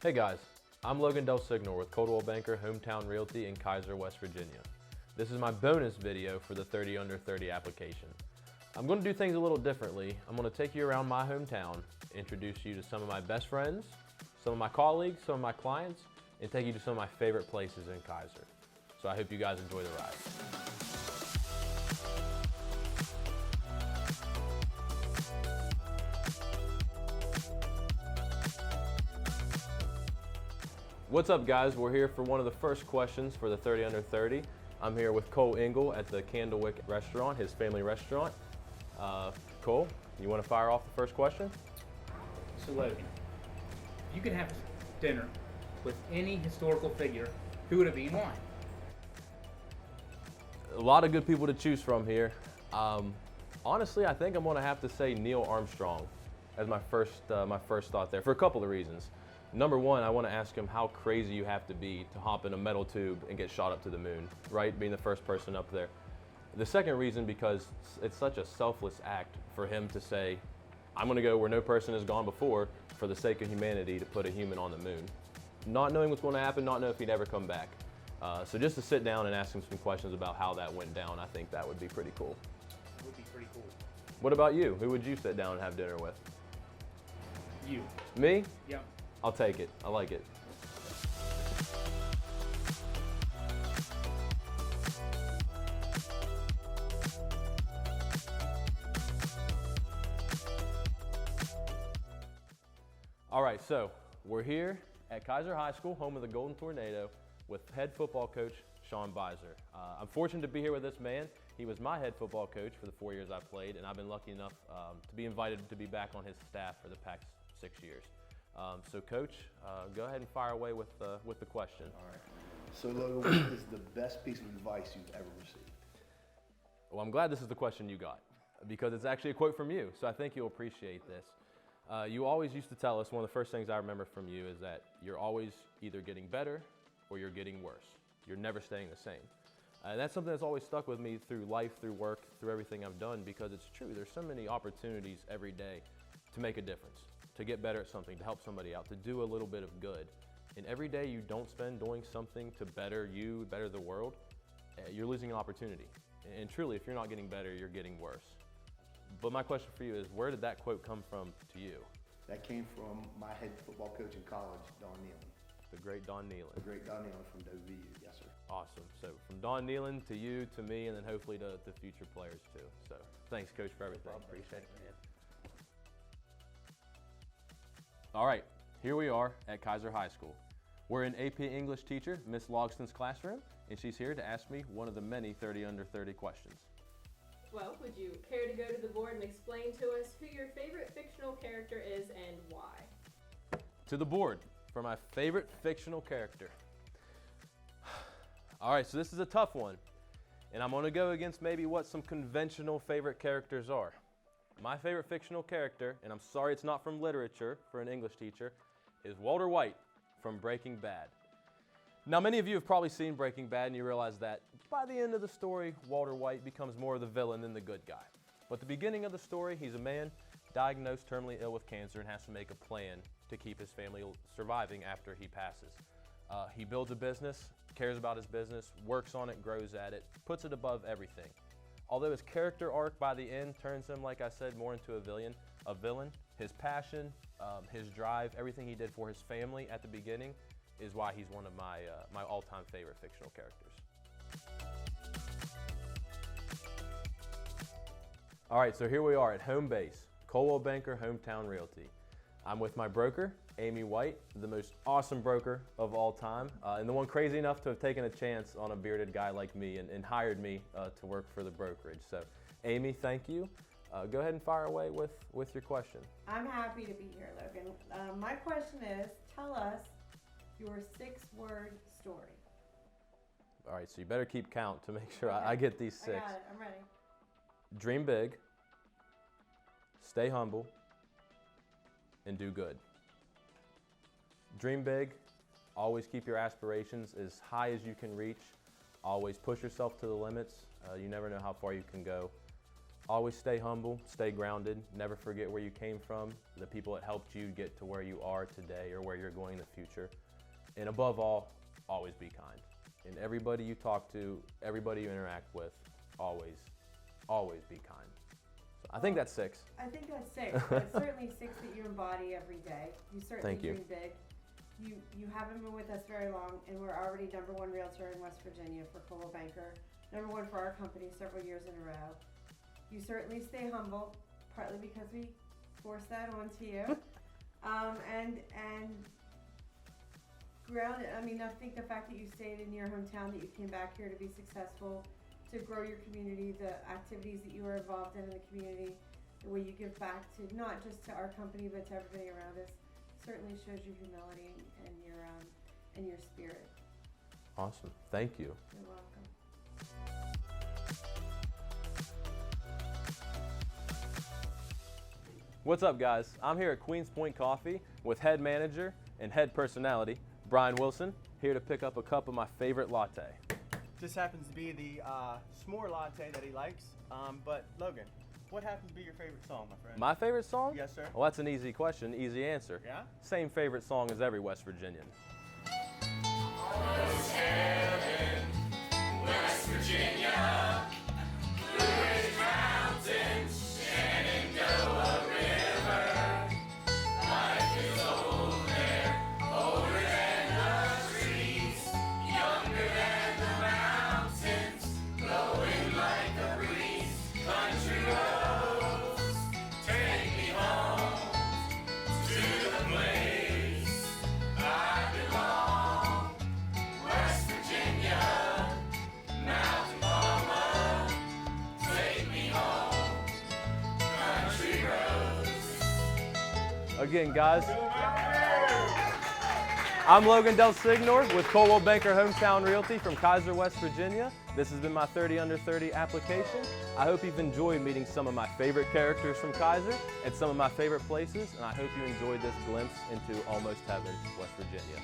Hey guys, I'm Logan Delsignore with Coldwell Banker Hometown Realty in Kaiser, West Virginia. This is my bonus video for the 30 Under 30 application. I'm going to do things a little differently. I'm going to take you around my hometown, introduce you to some of my best friends, some of my colleagues, some of my clients, and take you to some of my favorite places in Kaiser. So I hope you guys enjoy the ride. What's up guys? We're here for one of the first questions for the 30 Under 30. I'm here with Cole Engel at the Candlewick restaurant, his family restaurant. Cole, you want to fire off the first question? So Logan, if you could have dinner with any historical figure, who would it be and why? A lot of good people to choose from here. Honestly, I think I'm going to have to say Neil Armstrong as my first thought there for a couple of reasons. Number one, I want to ask him how crazy you have to be to hop in a metal tube and get shot up to the moon, right? Being the first person up there. The second reason, because it's such a selfless act for him to say, I'm going to go where no person has gone before for the sake of humanity to put a human on the moon. Not knowing what's going to happen, not knowing if he'd ever come back. So just to sit down and ask him some questions about how that went down, I think that would be pretty cool. It would be pretty cool. What about you? Who would you sit down and have dinner with? You. Me? Yep. I'll take it. I like it. All right, so we're here at Kaiser High School, home of the Golden Tornado, with head football coach Sean Beiser. I'm fortunate to be here with this man. He was my head football coach for the 4 years I played, and I've been lucky enough to be invited to be back on his staff for the past 6 years. So Coach, go ahead and fire away with the question. All right. So Logan, what is the best piece of advice you've ever received? Well, I'm glad this is the question you got, because it's actually a quote from you, so I think you'll appreciate this. You always used to tell us, one of the first things I remember from you is that you're always either getting better or you're getting worse. You're never staying the same. And that's something that's always stuck with me through life, through work, through everything I've done, because it's true. There's so many opportunities every day to make a difference, to get better at something, to help somebody out, to do a little bit of good. And every day you don't spend doing something to better you, better the world, you're losing an opportunity. And truly, if you're not getting better, you're getting worse. But my question for you is, where did that quote come from to you? That came from my head football coach in college, Don Nealon. The great Don Nealon. The great Don Nealon from WVU, yes sir. Awesome. So from Don Nealon to you, to me, and then hopefully to future players too. So thanks, Coach, for everything. Appreciate it, man. All right, here we are at Kaiser High School. We're in AP English teacher, Miss Logston's classroom, and she's here to ask me one of the many 30 Under 30 questions. Well, would you care to go to the board and explain to us who your favorite fictional character is and why? To the board for my favorite fictional character. All right, so this is a tough one, and I'm gonna go against maybe what some conventional favorite characters are. My favorite fictional character, and I'm sorry it's not from literature for an English teacher, is Walter White from Breaking Bad. Now, many of you have probably seen Breaking Bad and you realize that by the end of the story, Walter White becomes more of the villain than the good guy. But the beginning of the story, he's a man diagnosed terminally ill with cancer and has to make a plan to keep his family surviving after he passes. He builds a business, cares about his business, works on it, grows at it, puts it above everything. Although his character arc by the end turns him, like I said, more into a villain, his passion, his drive, everything he did for his family at the beginning is why he's one of my all-time favorite fictional characters. All right, so here we are at home base, Coldwell Banker Hometown Realty. I'm with my broker, Amy White, the most awesome broker of all time, and the one crazy enough to have taken a chance on a bearded guy like me and hired me to work for the brokerage. So, Amy, thank you. Go ahead and fire away with your question. I'm happy to be here, Logan. My question is, tell us your 6-word story. All right, so you better keep count to make sure I get these 6. I got it, I'm ready. Dream big, stay humble, and do good. Dream big, always keep your aspirations as high as you can reach, always push yourself to the limits. You never know how far you can go. Always stay humble, stay grounded, never forget where you came from, the people that helped you get to where you are today or where you're going in the future. And above all, always be kind. And everybody you talk to, everybody you interact with, always be kind. So I think that's 6. I think that's 6, but it's certainly 6 that you embody every day. You certainly Thank you. dream big. You haven't been with us very long, and we're already #1 realtor in West Virginia for Coldwell Banker, #1 for our company several years in a row. You certainly stay humble, partly because we force that onto you, and grounded. I mean, I think the fact that you stayed in your hometown, that you came back here to be successful, to grow your community, the activities that you are involved in the community, the way you give back to not just to our company but to everybody around us, certainly shows your humility and your spirit. Awesome. Thank you. You're welcome. What's up, guys? I'm here at Queens Point Coffee with head manager and head personality, Brian Wilson, here to pick up a cup of my favorite latte. Just happens to be the s'more latte that he likes. But Logan, what happens to be your favorite song, my friend? My favorite song? Yes, sir. Well, that's an easy question, easy answer. Yeah? Same favorite song as every West Virginian. West Virginia, Blue Ridge Mountains, Shenandoah River. Life is old there, older than the trees, younger than the mountains, blowing like a breeze. Country roads, take me home to the place I belong. West Virginia, Mountain Mama, take me home, country roads. Again, guys, I'm Logan Delsignore with Coldwell Banker Hometown Realty from Kaiser, West Virginia. This has been my 30 Under 30 application. I hope you've enjoyed meeting some of my favorite characters from Kaiser and some of my favorite places, and I hope you enjoyed this glimpse into almost heaven, West Virginia.